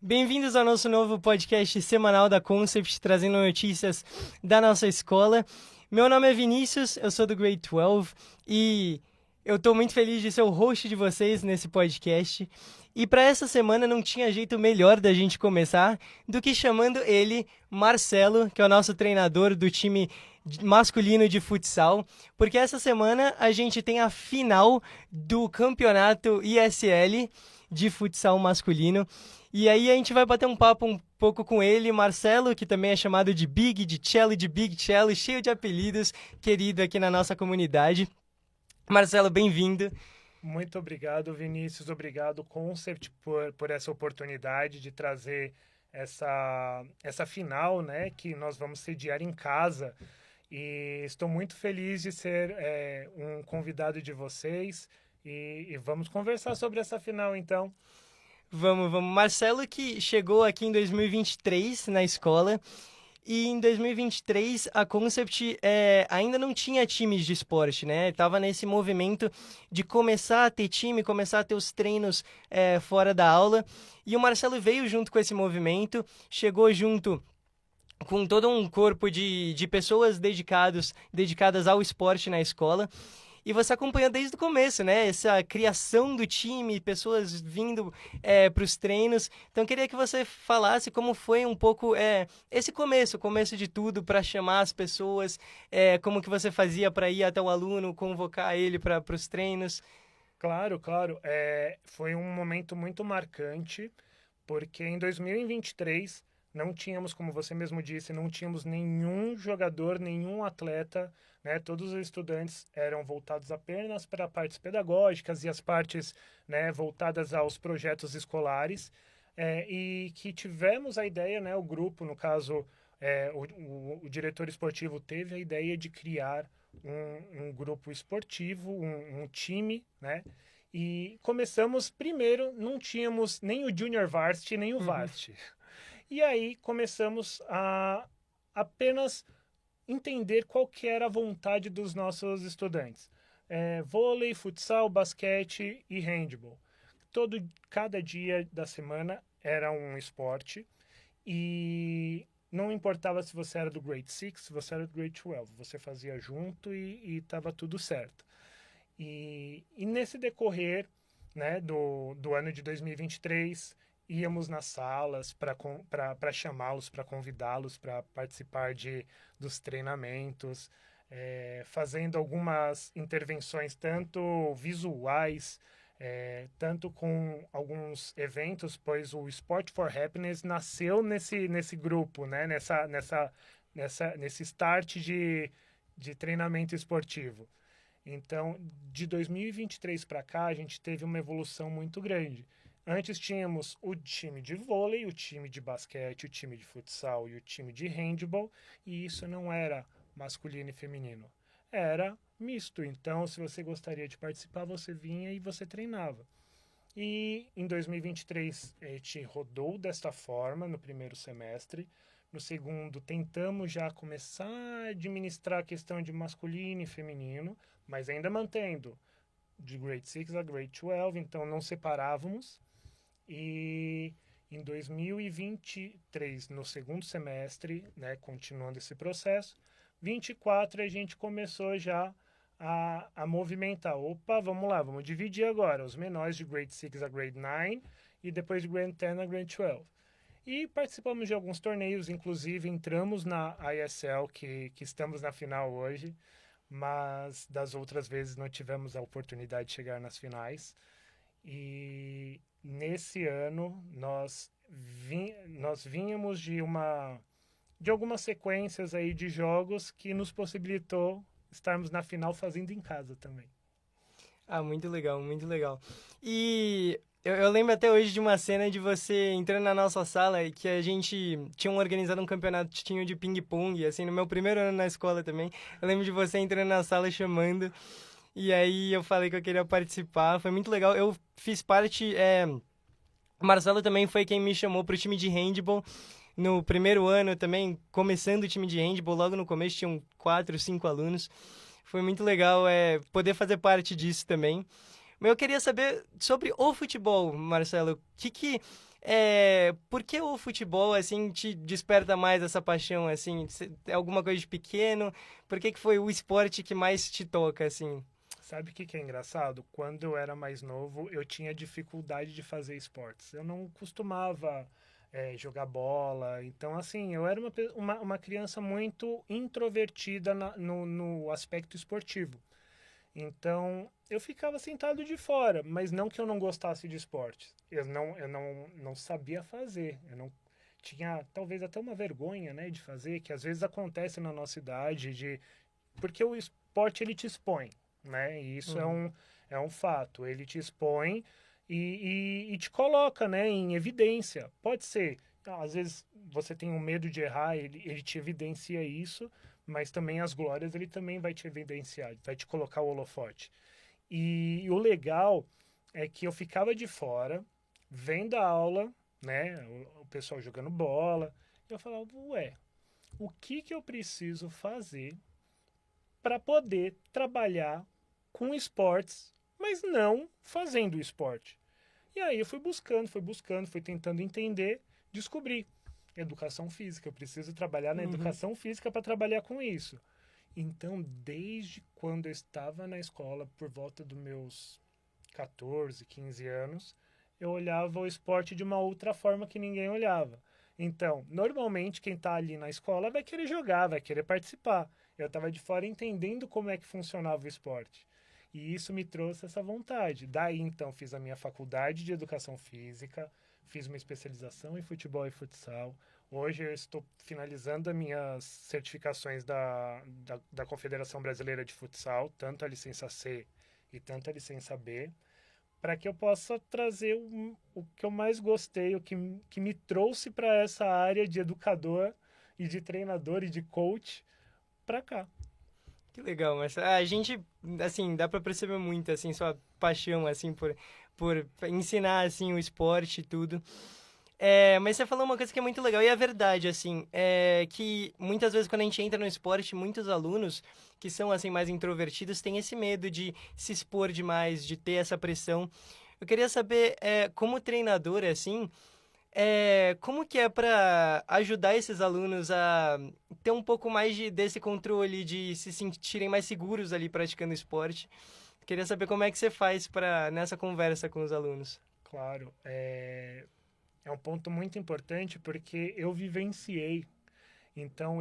Bem-vindos ao nosso novo podcast semanal da Concept, trazendo notícias da nossa escola. Meu nome é Vinícius, eu sou do Grade 12 e eu estou muito feliz de ser o host de vocês nesse podcast. E para essa semana não tinha jeito melhor da gente começar do que chamando ele, Marcelo, que é o nosso treinador do time masculino de futsal, porque essa semana a gente tem a final do campeonato ISL de futsal masculino. E aí a gente vai bater um papo um pouco com ele, Marcelo, que também é chamado de Big, de Cello, de Big Cello, cheio de apelidos, querido aqui na nossa comunidade. Marcelo, bem-vindo. Muito obrigado, Vinícius. Obrigado, Concept, por essa oportunidade de trazer essa final, né, que nós vamos sediar em casa. E estou muito feliz de ser um convidado de vocês. E vamos conversar sobre essa final, então. Vamos. Marcelo que chegou aqui em 2023 na escola e em 2023 a Concept ainda não tinha times de esporte, né? Tava nesse movimento de começar a ter time, começar a ter os treinos fora da aula. E o Marcelo veio junto com esse movimento, chegou junto com todo um corpo de pessoas dedicadas ao esporte na escola. E você acompanhou desde o começo, né? Essa criação do time, pessoas vindo para os treinos. Então, eu queria que você falasse como foi um pouco esse começo, o começo de tudo, para chamar as pessoas, como que você fazia para ir até o aluno, convocar ele para os treinos. Claro. Foi um momento muito marcante, porque em 2023 não tínhamos, como você mesmo disse, não tínhamos nenhum jogador, nenhum atleta, né? Todos os estudantes eram voltados apenas para partes pedagógicas e as partes, né, voltadas aos projetos escolares, e que tivemos a ideia, né, o grupo, no caso, o diretor esportivo teve a ideia de criar um grupo esportivo, um time, né? E começamos, primeiro, não tínhamos nem o Junior Varsity, nem o Varsity. E aí começamos a apenas entender qual que era a vontade dos nossos estudantes. Vôlei, futsal, basquete e handball. Cada dia da semana era um esporte e não importava se você era do Grade 6, se você era do Grade 12. Você fazia junto e estava tudo certo. E nesse decorrer, né, do ano de 2023... íamos nas salas para chamá-los, para convidá-los para participar dos treinamentos, fazendo algumas intervenções tanto visuais, tanto com alguns eventos, pois o Sport for Happiness nasceu nesse grupo, né? Nesse start de treinamento esportivo. Então, de 2023 para cá, a gente teve uma evolução muito grande. Antes tínhamos o time de vôlei, o time de basquete, o time de futsal e o time de handball, e isso não era masculino e feminino, era misto. Então, se você gostaria de participar, você vinha e você treinava. E em 2023 a gente rodou desta forma no primeiro semestre. No segundo, tentamos já começar a administrar a questão de masculino e feminino, mas ainda mantendo de Grade 6 a Grade 12, então não separávamos. E em 2023, no segundo semestre, né, continuando esse processo, 24 a gente começou já a movimentar. Opa, vamos lá, vamos dividir agora os menores de Grade 6 a Grade 9 e depois de Grade 10 a Grade 12. E participamos de alguns torneios, inclusive entramos na ISL, que estamos na final hoje, mas das outras vezes não tivemos a oportunidade de chegar nas finais. E nesse ano nós vínhamos de algumas sequências aí de jogos que nos possibilitou estarmos na final fazendo em casa também. Ah, muito legal, muito legal. E eu lembro até hoje de uma cena de você entrando na nossa sala e que a gente tinha organizado um campeonatinho de ping-pong, assim, no meu primeiro ano na escola também. Eu lembro de você entrando na sala chamando. E aí eu falei que eu queria participar, foi muito legal. Eu fiz parte, o Marcelo também foi quem me chamou pro time de handball. No primeiro ano também, começando o time de handball, logo no começo tinham 4, 5 alunos. Foi muito legal poder fazer parte disso também. Mas eu queria saber sobre o futebol, Marcelo. Por que o futebol, assim, te desperta mais essa paixão, assim? É alguma coisa de pequeno? Por que foi o esporte que mais te toca, assim? Sabe o que que é engraçado? Quando eu era mais novo, eu tinha dificuldade de fazer esportes. Eu não costumava jogar bola. Então, assim, eu era uma criança muito introvertida no aspecto esportivo. Então, eu ficava sentado de fora, mas não que eu não gostasse de esportes. Eu não sabia fazer. Eu não tinha talvez até uma vergonha, né, de fazer, que às vezes acontece na nossa idade, porque o esporte ele te expõe, né? E isso é Uhum. um fato. Ele te expõe e te coloca, né, em evidência. Pode ser, às vezes você tem um medo de errar, ele te evidencia isso, mas também as glórias ele também vai te evidenciar, vai te colocar o holofote. E o legal é que eu ficava de fora, vendo a aula, né, o pessoal jogando bola, e eu falava, ué, o que que eu preciso fazer para poder trabalhar com esportes, mas não fazendo esporte? E aí eu fui buscando, fui tentando entender, descobri educação física. Eu preciso trabalhar na Uhum. educação física para trabalhar com isso. Então, desde quando eu estava na escola, por volta dos meus 14, 15 anos, eu olhava o esporte de uma outra forma que ninguém olhava. Então, normalmente quem está ali na escola vai querer jogar, vai querer participar. Eu estava de fora entendendo como é que funcionava o esporte. E isso me trouxe essa vontade. Daí, então, fiz a minha faculdade de educação física, fiz uma especialização em futebol e futsal. Hoje eu estou finalizando as minhas certificações da Confederação Brasileira de Futsal, tanto a licença C e tanto a licença B, para que eu possa trazer o que eu mais gostei, que me trouxe para essa área de educador e de treinador e de coach para cá. Que legal, Marcelo. A gente, assim, dá pra perceber muito, assim, sua paixão, assim, por ensinar, assim, o esporte e tudo. Mas você falou uma coisa que é muito legal, e é verdade, assim, que muitas vezes quando a gente entra no esporte, muitos alunos que são, assim, mais introvertidos têm esse medo de se expor demais, de ter essa pressão. Eu queria saber, como treinador, assim, como que é para ajudar esses alunos a ter um pouco mais desse controle, de se sentirem mais seguros ali praticando esporte? Queria saber como é que você faz para nessa conversa com os alunos. Claro, é um ponto muito importante porque eu vivenciei. Então,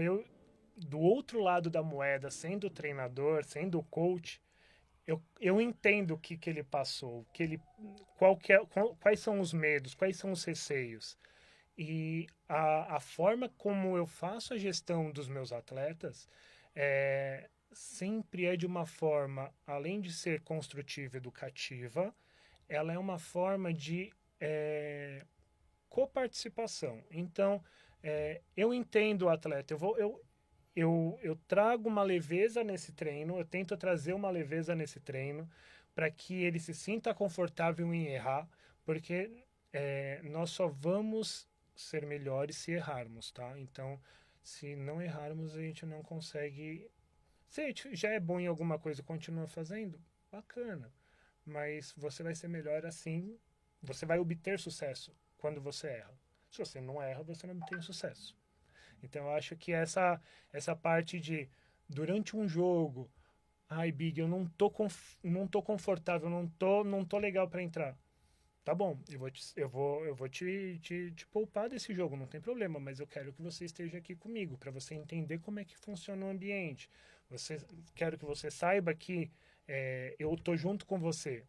do outro lado da moeda, sendo treinador, sendo coach, eu entendo o que ele passou, quais são os medos, quais são os receios. E a forma como eu faço a gestão dos meus atletas sempre é de uma forma, além de ser construtiva e educativa, ela é uma forma de coparticipação. Então, eu entendo o atleta, eu trago uma leveza nesse treino, eu tento trazer uma leveza nesse treino para que ele se sinta confortável em errar, porque nós só vamos ser melhores se errarmos, tá? Então, se não errarmos, a gente não consegue. Se a gente já é bom em alguma coisa e continua fazendo, bacana. Mas você vai ser melhor assim, você vai obter sucesso quando você erra. Se você não erra, você não tem sucesso. Então eu acho que essa parte de durante um jogo, ai Big, eu não tô confortável, não tô legal para entrar. Tá bom, eu vou te poupar desse jogo, não tem problema, mas eu quero que você esteja aqui comigo para você entender como é que funciona o ambiente. Quero que você saiba que eu tô junto com você.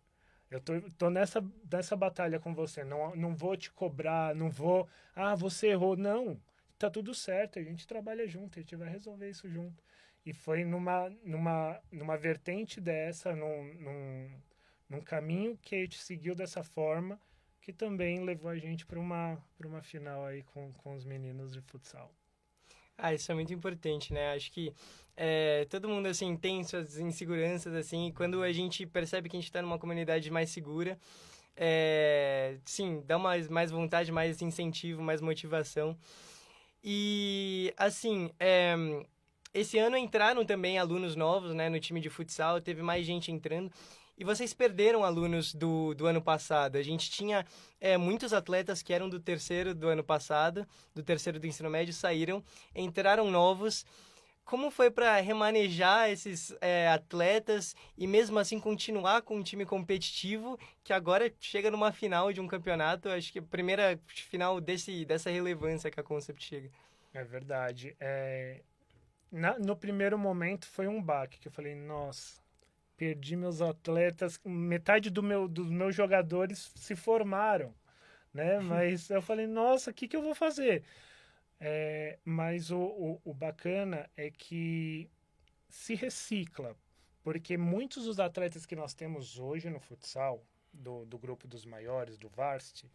Eu tô nessa batalha com você. Não vou te cobrar, não vou. Ah, você errou. Não. Tá tudo certo. A gente trabalha junto, a gente vai resolver isso junto. E foi numa vertente dessa, num caminho que a gente seguiu dessa forma, que também levou a gente para uma final aí com os meninos de futsal. Ah, isso é muito importante, né? Acho que todo mundo, assim, tem suas inseguranças, assim, e quando a gente percebe que a gente está numa comunidade mais segura, sim, dá mais vontade, mais incentivo, mais motivação. E, assim, esse ano entraram também alunos novos, né, no time de futsal, teve mais gente entrando. E vocês perderam alunos do ano passado. A gente tinha muitos atletas que eram do terceiro do ano passado, do terceiro do ensino médio, saíram, entraram novos. Como foi para remanejar esses atletas e mesmo assim continuar com um time competitivo que agora chega numa final de um campeonato? Acho que a primeira final dessa relevância que a Concept chega. É verdade. No primeiro momento foi um baque, que eu falei, nossa, perdi meus atletas, metade dos meus jogadores se formaram, né? Mas eu falei, nossa, o que eu vou fazer? Mas o bacana é que se recicla, porque muitos dos atletas que nós temos hoje no futsal, do grupo dos maiores, do Varsity,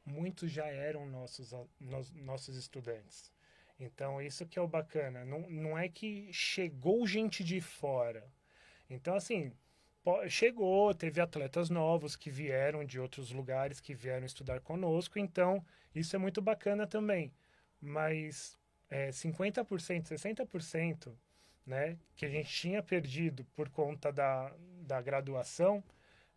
muitos já eram nossos estudantes. Então, isso que é o bacana. Não é que chegou gente de fora. Então, assim, chegou, teve atletas novos que vieram de outros lugares, que vieram estudar conosco. Então, isso é muito bacana também. Mas 50%, 60%, né, que a gente tinha perdido por conta da graduação,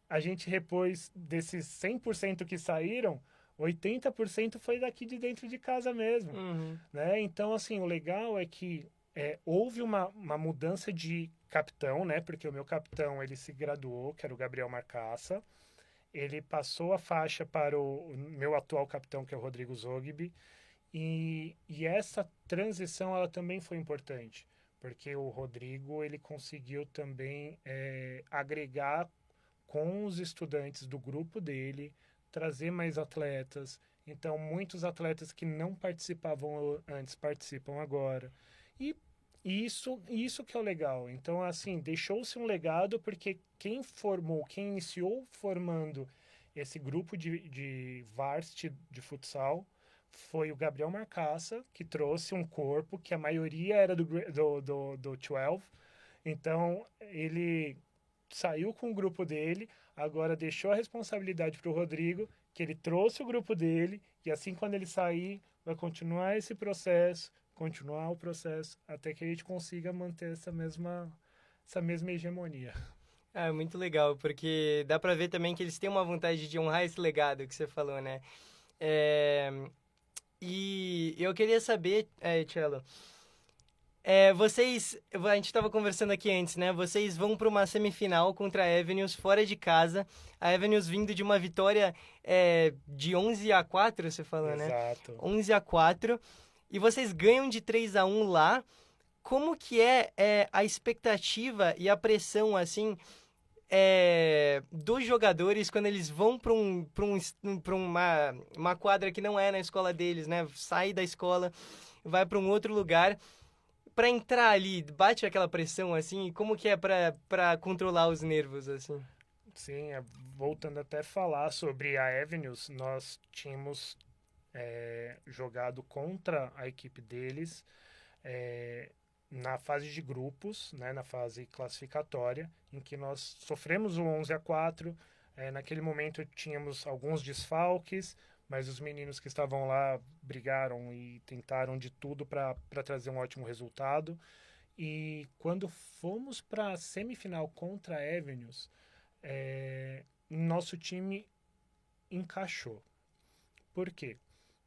a gente repôs desses 100% que saíram, 80% foi daqui de dentro de casa mesmo, Uhum. né? Então, assim, o legal é que houve uma mudança de capitão, né? Porque o meu capitão, ele se graduou, que era o Gabriel Marcaça. Ele passou a faixa para o meu atual capitão, que é o Rodrigo Zogby. E essa transição, ela também foi importante, porque o Rodrigo, ele conseguiu também agregar com os estudantes do grupo dele, trazer mais atletas. Então, muitos atletas que não participavam antes participam agora. E isso que é o legal. Então, assim, deixou-se um legado porque quem iniciou formando esse grupo de varsity de futsal foi o Gabriel Marcaça, que trouxe um corpo que a maioria era do 12. Então, ele saiu com o grupo dele, agora deixou a responsabilidade para o Rodrigo, que ele trouxe o grupo dele, e assim quando ele sair, vai continuar esse processo, continuar o processo, até que a gente consiga manter essa mesma hegemonia. É muito legal, porque dá pra ver também que eles têm uma vontade de honrar esse legado que você falou, né? É, E eu queria saber, Cello, a gente estava conversando aqui antes, né? Vocês vão para uma semifinal contra a Avenues fora de casa. A Avenues vindo de uma vitória de 11-4, você falou, né? Exato. 11-4. E vocês ganham de 3-1 lá. Como que é a expectativa e a pressão, assim, dos jogadores quando eles vão para uma quadra que não é na escola deles, né? Sai da escola, vai para um outro lugar para entrar ali, bate aquela pressão assim, como que é para controlar os nervos assim? Sim, voltando até a falar sobre a Avenues, nós tínhamos jogado contra a equipe deles na fase de grupos, né, na fase classificatória, em que nós sofremos o 11-4. Naquele momento tínhamos alguns desfalques, mas os meninos que estavam lá brigaram e tentaram de tudo para trazer um ótimo resultado. E quando fomos para a semifinal contra a Avenues, nosso time encaixou. Por quê?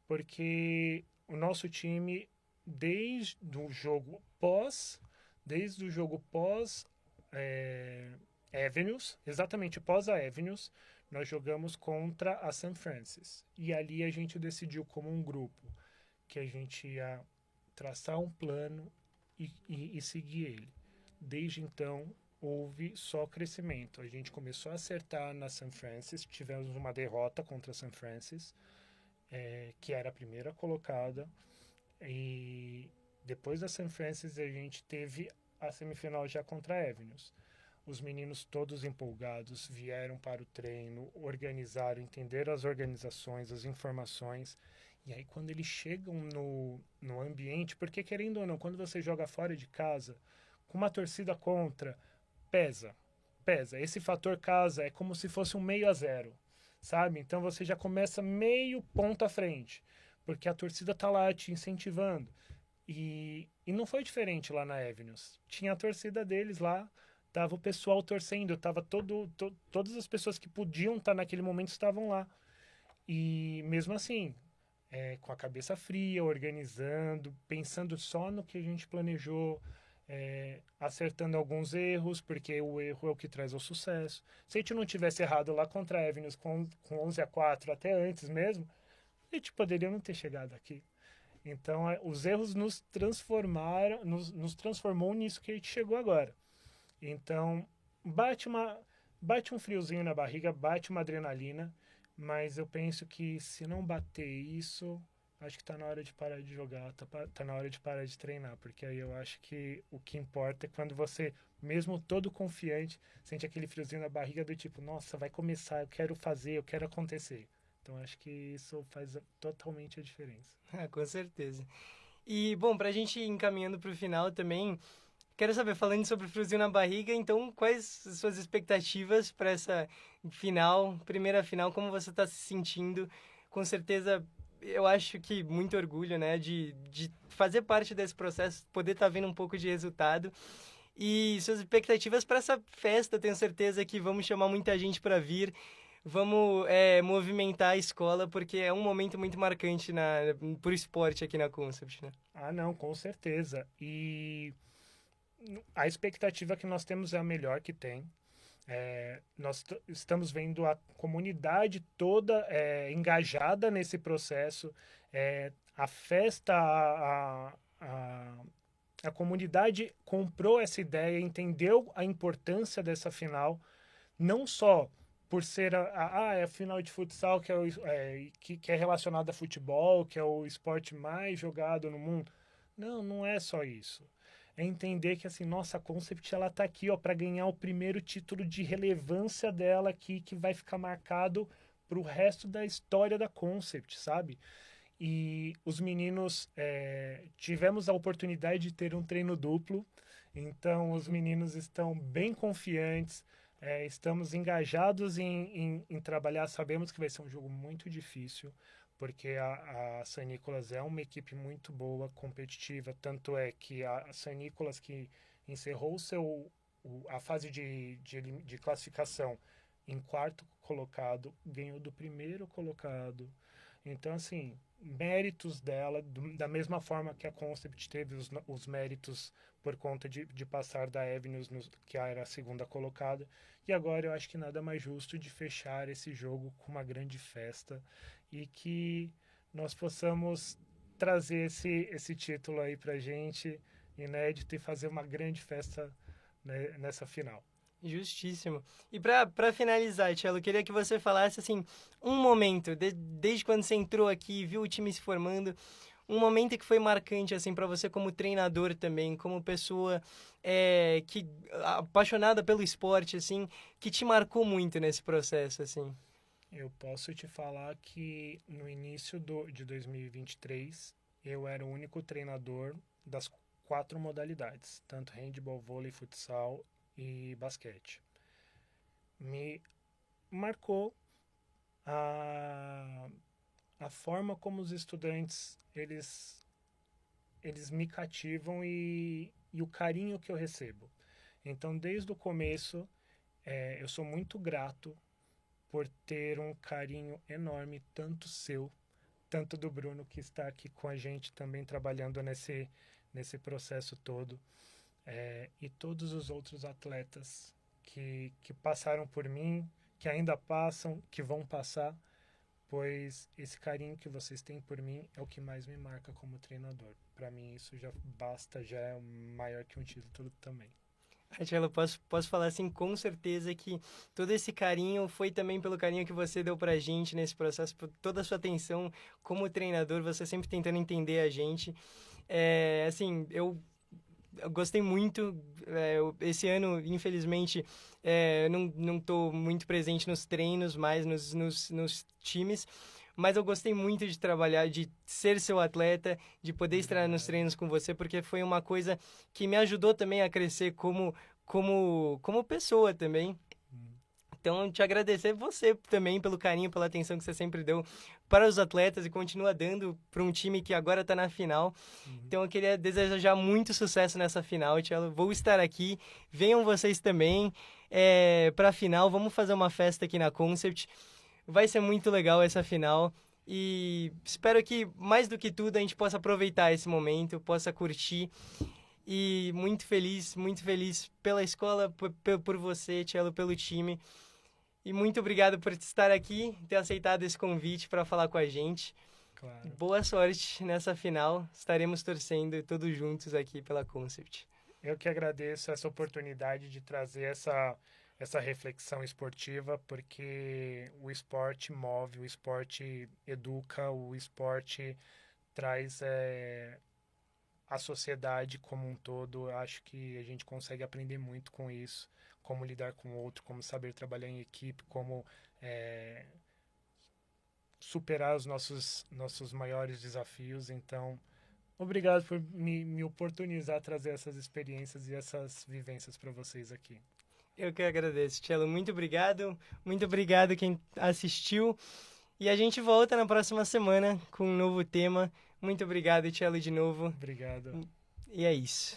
Porque o nosso time, desde o jogo pós Avenues, exatamente pós a Avenues, nós jogamos contra a St. Francis. E ali a gente decidiu como um grupo que a gente ia traçar um plano e seguir ele. Desde então, houve só crescimento. A gente começou a acertar na St. Francis, tivemos uma derrota contra a St. Francis, que era a primeira colocada, e depois da St. Francis a gente teve a semifinal já contra a Avenues. Os meninos todos empolgados vieram para o treino, organizaram, entenderam as organizações, as informações. E aí quando eles chegam no ambiente, porque querendo ou não, quando você joga fora de casa, com uma torcida contra, pesa. Esse fator casa é como se fosse um 0-0, sabe? Então você já começa meio ponto à frente, porque a torcida tá lá te incentivando. E não foi diferente lá na Avenues. Tinha a torcida deles lá, tava o pessoal torcendo, tava todas as pessoas que podiam estar naquele momento estavam lá. E mesmo assim, com a cabeça fria, organizando, pensando só no que a gente planejou, acertando alguns erros, porque o erro é o que traz o sucesso. Se a gente não tivesse errado lá contra a Avenues com 11-4, até antes mesmo, a gente poderia não ter chegado aqui. Então, os erros nos transformaram, nos transformou nisso que a gente chegou agora. Então, bate um friozinho na barriga, bate uma adrenalina, mas eu penso que se não bater isso, acho que tá na hora de parar de jogar, tá na hora de parar de treinar, porque aí eu acho que o que importa é quando você, mesmo todo confiante, sente aquele friozinho na barriga do tipo, nossa, vai começar, eu quero fazer, eu quero acontecer. Então, acho que isso faz totalmente a diferença. Ah, com certeza. E, bom, pra gente ir encaminhando pro final também, quero saber, falando sobre o friozinho na barriga, então, quais as suas expectativas para essa final, primeira final, como você está se sentindo? Com certeza, eu acho que muito orgulho, né, de fazer parte desse processo, poder estar vendo um pouco de resultado. E suas expectativas para essa festa, tenho certeza que vamos chamar muita gente para vir. Vamos movimentar a escola, porque é um momento muito marcante pro esporte aqui na Concept, né? Ah, não, com certeza. E a expectativa que nós temos é a melhor que tem. Nós estamos vendo a comunidade toda engajada nesse processo. A festa, a comunidade comprou essa ideia, entendeu a importância dessa final, não só por ser a final de futsal que é relacionada a futebol, que é o esporte mais jogado no mundo. Não, não é só isso. É entender que assim, nossa, a Concept ela tá aqui, ó, para ganhar o primeiro título de relevância dela aqui, que vai ficar marcado pro resto da história da Concept, sabe? E os meninos tivemos a oportunidade de ter um treino duplo, então os meninos estão bem confiantes, estamos engajados em trabalhar. Sabemos que vai ser um jogo muito difícil, porque a San Nicolas é uma equipe muito boa, competitiva, tanto é que a San Nicolas, que encerrou a fase de classificação em quarto colocado, ganhou do primeiro colocado. Então, assim, méritos dela, da mesma forma que a Concept teve os méritos por conta de passar da Avenues, que era a segunda colocada. E agora eu acho que nada mais justo de fechar esse jogo com uma grande festa e que nós possamos trazer esse título aí pra gente, inédito, e fazer uma grande festa, né, nessa final. Justíssimo. E para finalizar, Tchelo, eu queria que você falasse assim, um momento, desde quando você entrou aqui, viu o time se formando, um momento que foi marcante assim para você como treinador também, como pessoa que apaixonada pelo esporte assim, que te marcou muito nesse processo assim. Eu posso te falar que no início de 2023 eu era o único treinador das 4 modalidades, tanto handball, vôlei, futsal e basquete. Me marcou a, a forma como os estudantes eles me cativam e o carinho que eu recebo. Então, desde o começo, eu sou muito grato por ter um carinho enorme, tanto seu, tanto do Bruno, que está aqui com a gente também trabalhando nesse processo todo, e todos os outros atletas que passaram por mim, que ainda passam, que vão passar, pois esse carinho que vocês têm por mim é o que mais me marca como treinador. Para mim isso já basta, já é maior que um título também. Tchelo, posso falar assim com certeza que todo esse carinho foi também pelo carinho que você deu pra gente nesse processo, por toda a sua atenção como treinador, você sempre tentando entender a gente. Assim, eu gostei muito. Esse ano, infelizmente, não estou muito presente nos treinos, mais nos times. Mas eu gostei muito de trabalhar, de ser seu atleta, de poder estar nos treinos com você, porque foi uma coisa que me ajudou também a crescer como pessoa também. Então, te agradecer você também pelo carinho, pela atenção que você sempre deu para os atletas e continua dando para um time que agora está na final. Então, eu queria desejar muito sucesso nessa final, Tchelo. Vou estar aqui, venham vocês também para a final. Vamos fazer uma festa aqui na Concept. Vai ser muito legal essa final. E espero que, mais do que tudo, a gente possa aproveitar esse momento, possa curtir. E muito feliz pela escola, por você, Tchelo, pelo time. E muito obrigado por estar aqui, ter aceitado esse convite para falar com a gente. Claro. Boa sorte nessa final. Estaremos torcendo todos juntos aqui pela Concept. Eu que agradeço essa oportunidade de trazer essa reflexão esportiva, porque o esporte move, o esporte educa, o esporte traz a sociedade como um todo. Eu acho que a gente consegue aprender muito com isso, como lidar com o outro, como saber trabalhar em equipe, como superar os nossos maiores desafios. Então, obrigado por me oportunizar a trazer essas experiências e essas vivências para vocês aqui. Eu que agradeço, Tchelo. Muito obrigado quem assistiu. E a gente volta na próxima semana com um novo tema. Muito obrigado, Tchelo, de novo. Obrigado. E é isso.